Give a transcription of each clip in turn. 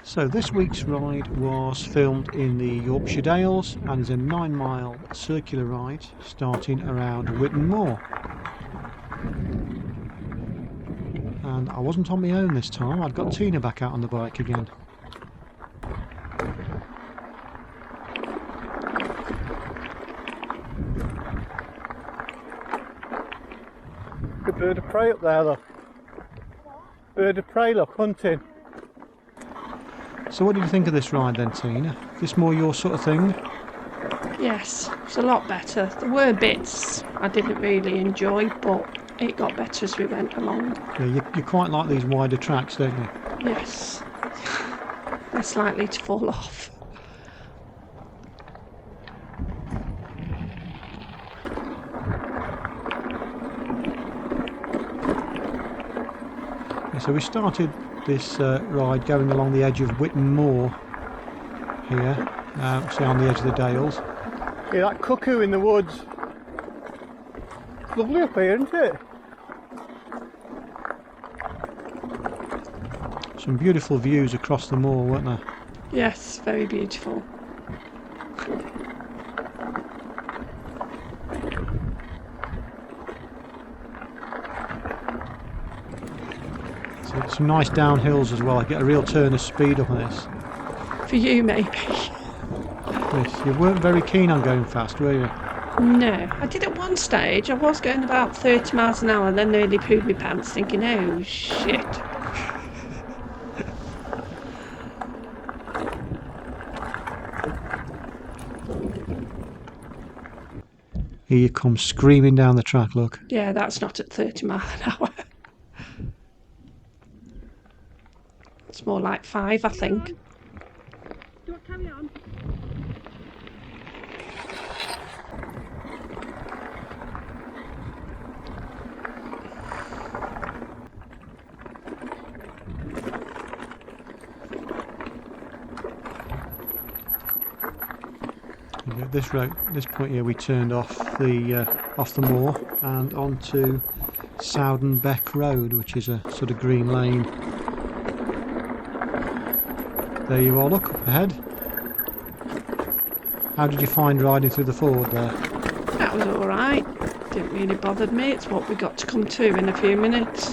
So this week's ride was filmed in the Yorkshire Dales and is a 9-mile circular ride starting around Witton Moor. And I wasn't on my own this time, I'd got Tina back out on the bike again. Good bird of prey up there, look. Bird of prey, look, hunting. So what did you think of this ride then, Tina? Is this more your sort of thing? Yes, it's a lot better. There were bits I didn't really enjoy, but it got better as we went along. Yeah, you quite like these wider tracks, don't you? Yes. Less likely to fall off. Yeah, so we started this ride going along the edge of Whitton Moor here, see on the edge of the Dales. Yeah, that cuckoo in the woods. It's lovely up here, isn't it? Some beautiful views across the moor, weren't there? Yes, very beautiful. So some nice downhills as well. I get a real turn of speed up on this. For you, maybe. Yes, you weren't very keen on going fast, were you? No, I did at one stage. I was going about 30 miles an hour, then nearly pooed my pants, thinking, oh shit. Here you come screaming down the track, look. Yeah, that's not at 30 miles an hour. It's more like 5, I think. Do you want to carry on? At this point here, we turned off the moor and onto Sowden Beck Road, which is a sort of green lane. There you are, look up ahead. How did you find riding through the ford there? That was alright. Didn't really bother me. It's what we got to come to in a few minutes.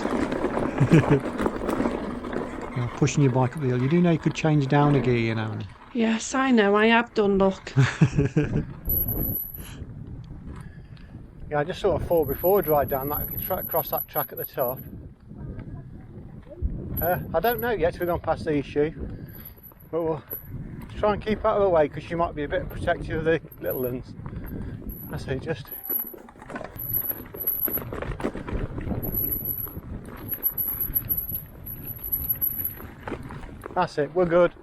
Now, pushing your bike up the hill. You do know you could change down a gear, you know. Yes, I know. I have done, look. Yeah, I just sort of thought before I'd ride down that across that track at the top. I don't know yet, we've gone past the issue. But we'll try and keep out of the way because she might be a bit protective of the little ones. I say just. That's it, we're good.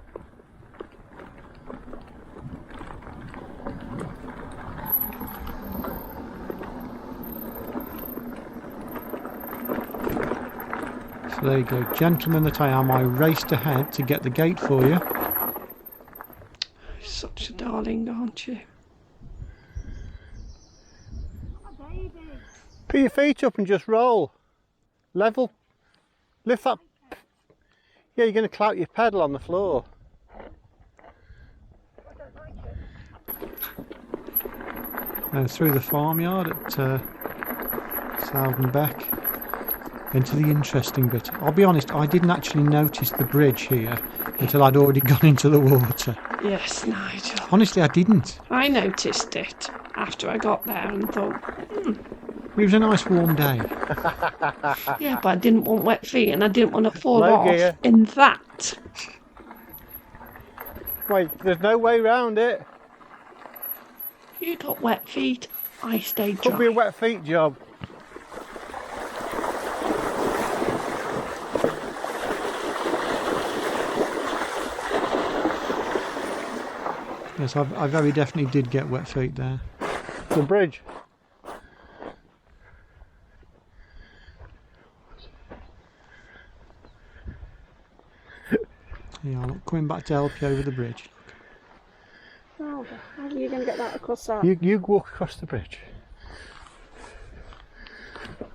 So there you go, gentlemen that I am, I raced ahead to get the gate for you. Such a darling, aren't you? Put your feet up and just roll. Level. Lift that. Yeah, you're going to clout your pedal on the floor. And through the farmyard at Sowden Beck into the interesting bit. I'll be honest, I didn't actually notice the bridge here until I'd already gone into the water. Yes, Nigel. Honestly, I didn't. I noticed it after I got there and thought, It was a nice warm day. yeah, but I didn't want wet feet and I didn't want to fall Low off gear. in that. Wait, there's no way round it. You got wet feet, I stayed dry. Could be a wet feet job. Yes, I very definitely did get wet feet there. The bridge. Yeah, look, coming back to help you over the bridge. Oh, how are you going to get that across that? You walk across the bridge.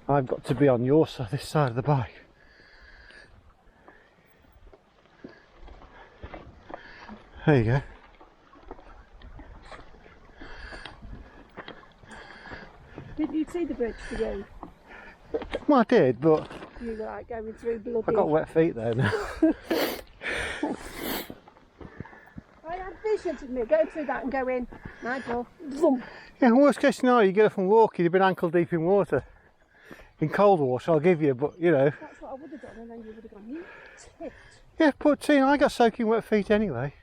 I've got to be on your side, this side of the bike. There you go. Did you see the bridge today? Well, I did, but You were like going through bloody... I got wet feet there now. I had visions of me going through that and going, Nigel, boom. Yeah, worst case scenario, you get up and walk, you'd have been ankle deep in water. In cold water, I'll give you, but you know. That's what I would have done, and then you would have gone, you tit. Yeah, but I got soaking wet feet anyway.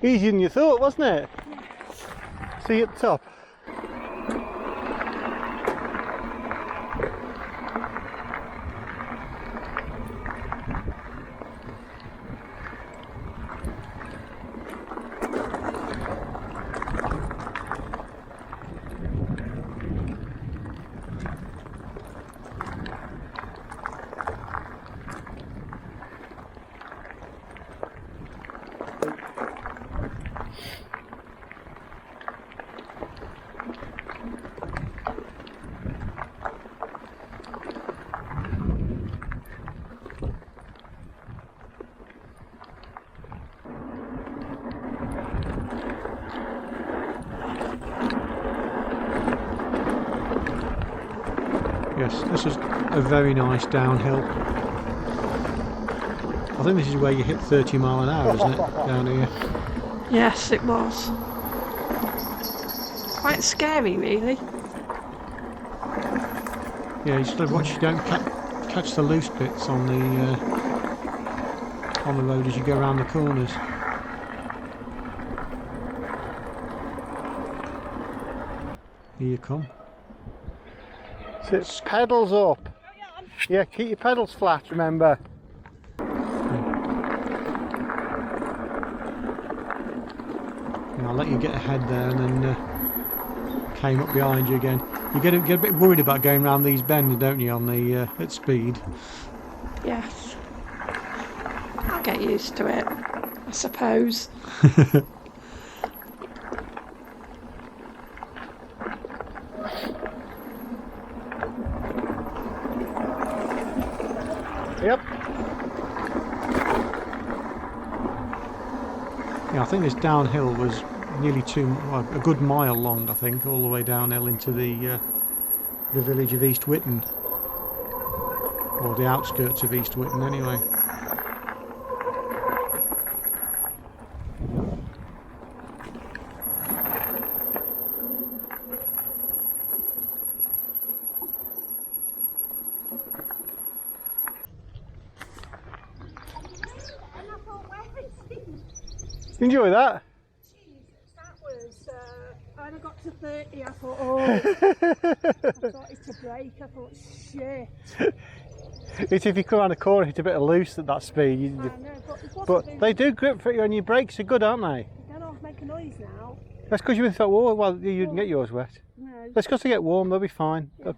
Easier than you thought, wasn't it? Yeah. See you at the top. Yes, this is a very nice downhill. I think this is where you hit 30 mile an hour, isn't it? Down here. Yes, it was. Quite scary, really. Yeah, you just got to watch you don't catch the loose bits on the road as you go around the corners. Here you come. So it's pedals up. Yeah, keep your pedals flat, remember. And I'll let you get ahead there, and then came up behind you again. You get a bit worried about going around these bends, don't you, on the at speed? Yes. I'll get used to it, I suppose. Yep. Yeah, I think this downhill was nearly a good mile long, I think, all the way downhill into the village of East Witton, or the outskirts of East Witton anyway. Enjoy that. Jesus, that was, when I got to 30, I thought, oh, I thought it to break, I thought, shit. It's if you come around a corner, hit a bit of loose at that speed. I know, but it wasn't But really- they do grip for you, and your brakes are good, aren't they? They don't make a noise now. That's because you thought, well, you didn't get yours wet. No. That's because they get warm, they'll be fine. Yeah.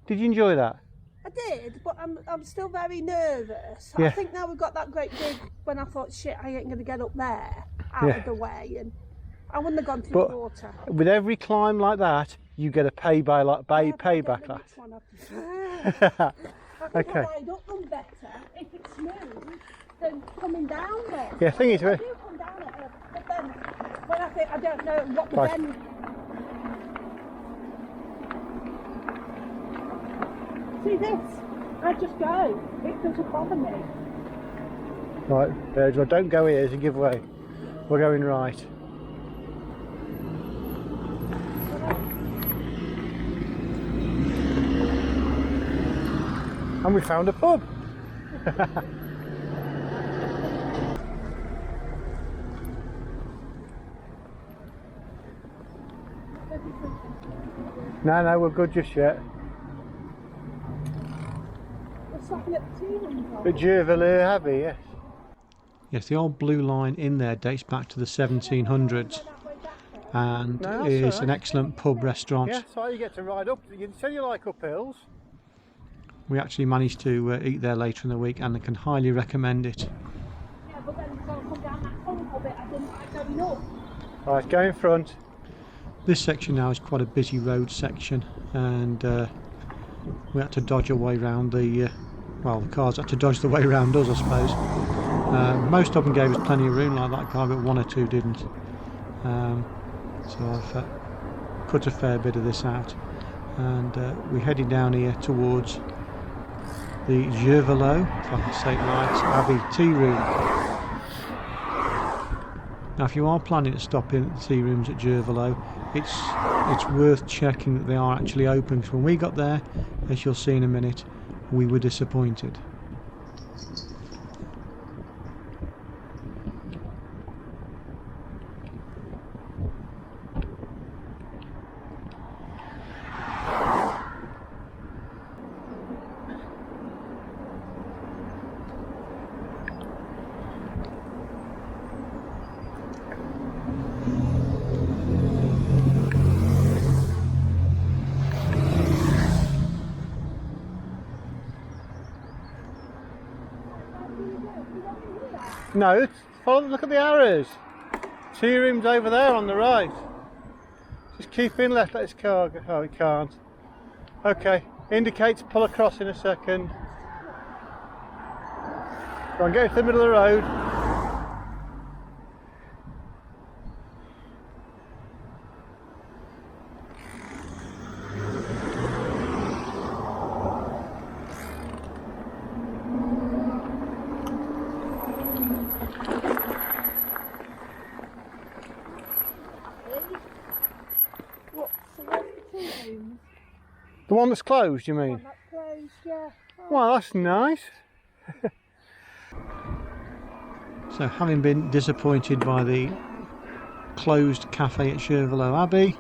Did you enjoy that? I did, but I'm still very nervous. Yeah. I think now we've got that great big, when I thought, shit, I ain't going to get up there, out Yeah. of the way, and I wouldn't have gone through But the water. with every climb like that, you get a Yeah, but I don't payback. know Like. which one I prefer. I think Okay. I ride up them better if it's smooth than coming down there. Yeah, thing is, I do come down at it, but then when I think I don't know what the Right. bend. See this? I just go. It doesn't bother me. Right, well, don't go here, it's a giveaway. We're going right. And we found a pub. No, we're good just yet. We're stopping at the tea room. But Jervaulx Abbey, yes. Yes, the old blue line in there dates back to the 1700s and No, that's is all an right. excellent pub restaurant. Yeah, so you get to ride up. You said you like up hills. We actually managed to eat there later in the week and I can highly recommend it. Yeah, but then you've got to come down that tunnel bit. I didn't like going up. Right, go in front. This section now is quite a busy road section and we had to dodge our way around the well, the cars had to dodge the way around us, I suppose. Most of them gave us plenty of room like that car, but one or two didn't. So I've cut a fair bit of this out and we're heading down here towards the Jervaulx, if I can say it right, Abbey tea room. Now if you are planning to stop in at the tea rooms at Jervaulx, it's worth checking that they are actually open, because when we got there, as you'll see in a minute, we were disappointed. No, follow. Look at the arrows. Tea room's over there on the right. Just keep in left. Let this car go. Oh, we can't. Okay. Indicate to pull across in a second. Go on, get into the middle of the road. What? So where's the tea rooms? The one that's closed, you mean? One that's closed, yeah. Oh, Well, that's nice. So having been disappointed by the closed cafe at Jervaulx Abbey,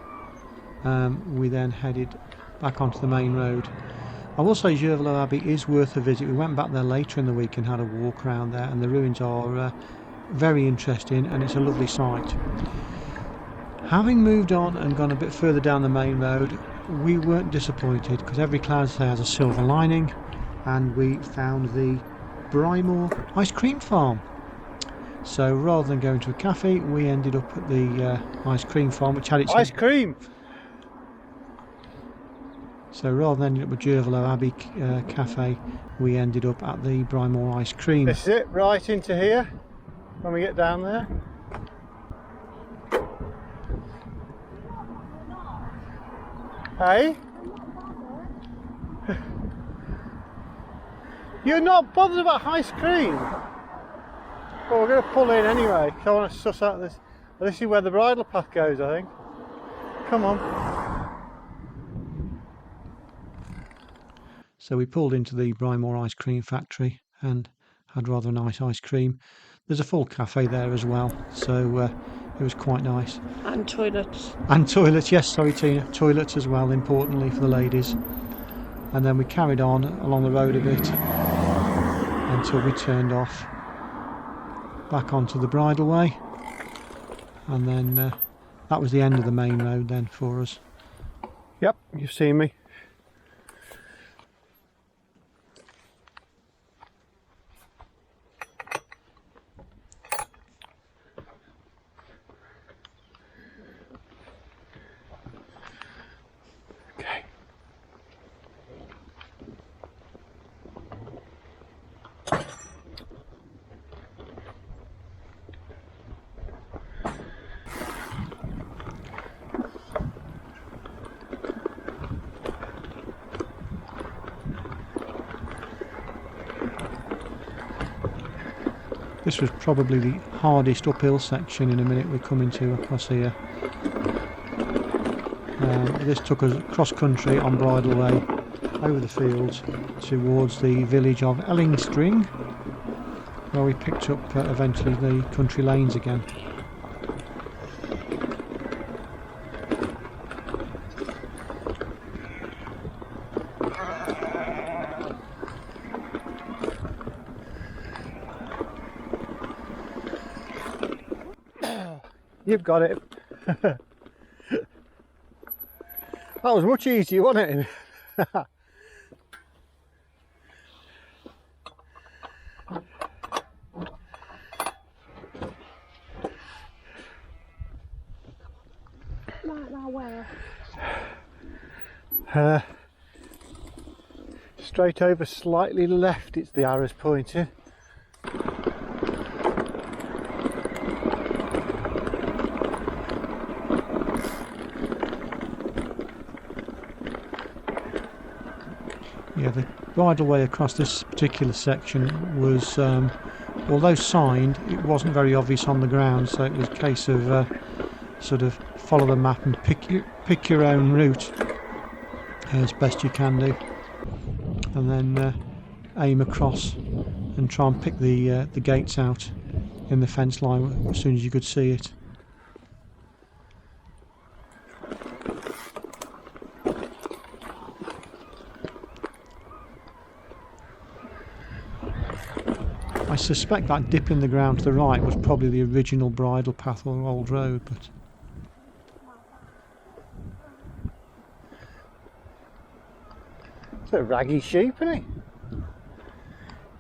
we then headed back onto the main road. I will say Jervaulx Abbey is worth a visit. We went back there later in the week and had a walk around there, and the ruins are very interesting and it's a lovely sight. Having moved on and gone a bit further down the main road, we weren't disappointed, because every cloud has a silver lining, and we found the Brymor ice cream farm. So rather than going to a cafe, we ended up at the ice cream farm, which had its Ice cream. So rather than ending up at Jervaulx Abbey cafe, we ended up at the Brymore ice cream. This is it, right into here when we get down there. Hey? You're not bothered about ice cream? Well, we're going to pull in anyway, because I want to suss out this. Well, this is where the bridle path goes, I think. Come on. So we pulled into the Brymore ice cream factory and had rather a nice ice cream. There's a full cafe there as well, so it was quite nice. And toilets. And toilets, yes, sorry Tina, toilets as well, importantly for the ladies. And then we carried on along the road a bit until we turned off back onto the bridalway, and then that was the end of the main road then for us. Yep, you've seen me. Okay. This was probably the hardest uphill section in a minute we're coming to across here. This took us cross country on bridleway over the fields towards the village of Ellingstring, where we picked up eventually the country lanes again. You've got it. That was much easier, wasn't it? Right now where? Straight over, slightly left, it's the arrows pointing. Yeah, the bridleway across this particular section was, although signed, it wasn't very obvious on the ground, so it was a case of sort of follow the map and pick your own route as best you can do, and then aim across and try and pick the gates out in the fence line as soon as you could see it. I suspect that dip in the ground to the right was probably the original bridle path or old road, but it's a raggy sheep, isn't it?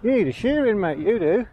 You need a shearing, mate, you do.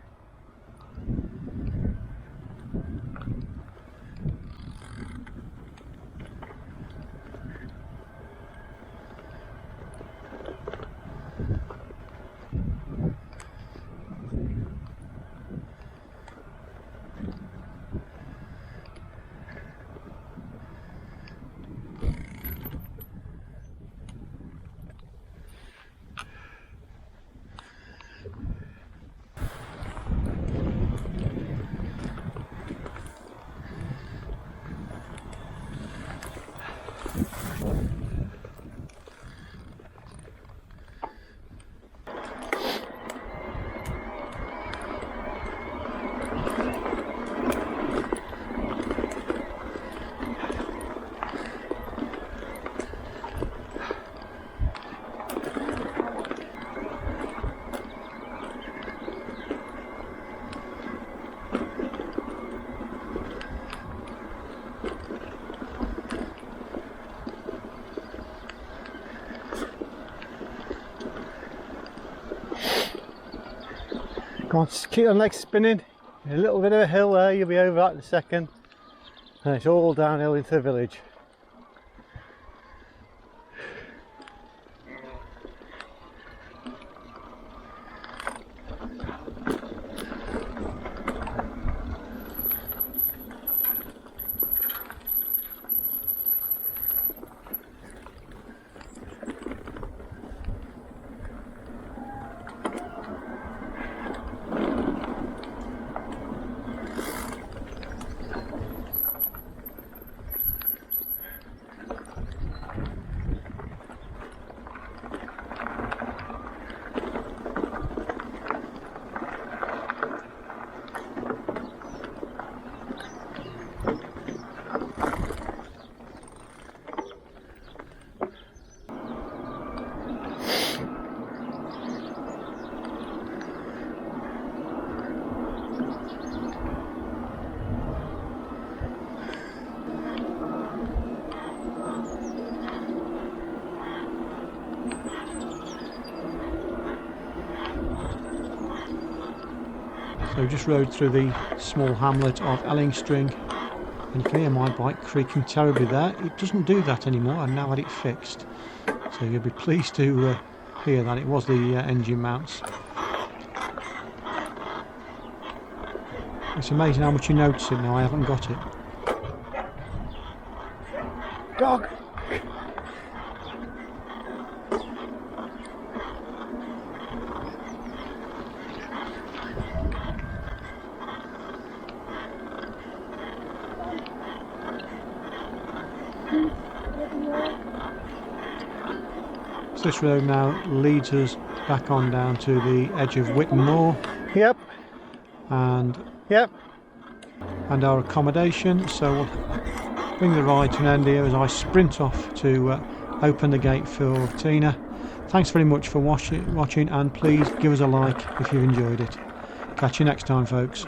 Go on, keep the legs spinning. A little bit of a hill there, you'll be over that in a second. And it's all downhill into the village. So we just rode through the small hamlet of Ellingstring, and you can hear my bike creaking terribly there. It doesn't do that anymore, I've now had it fixed, so you'll be pleased to hear that. It was the engine mounts. It's amazing how much you notice it now. I haven't got it. Dog! So this road now leads us back on down to the edge of Witton Moor. Yep. And Yep. and our accommodation. So we'll bring the ride to an end here as I sprint off to open the gate for Tina. Thanks very much for watching, and please give us a like if you've enjoyed it. Catch you next time, folks.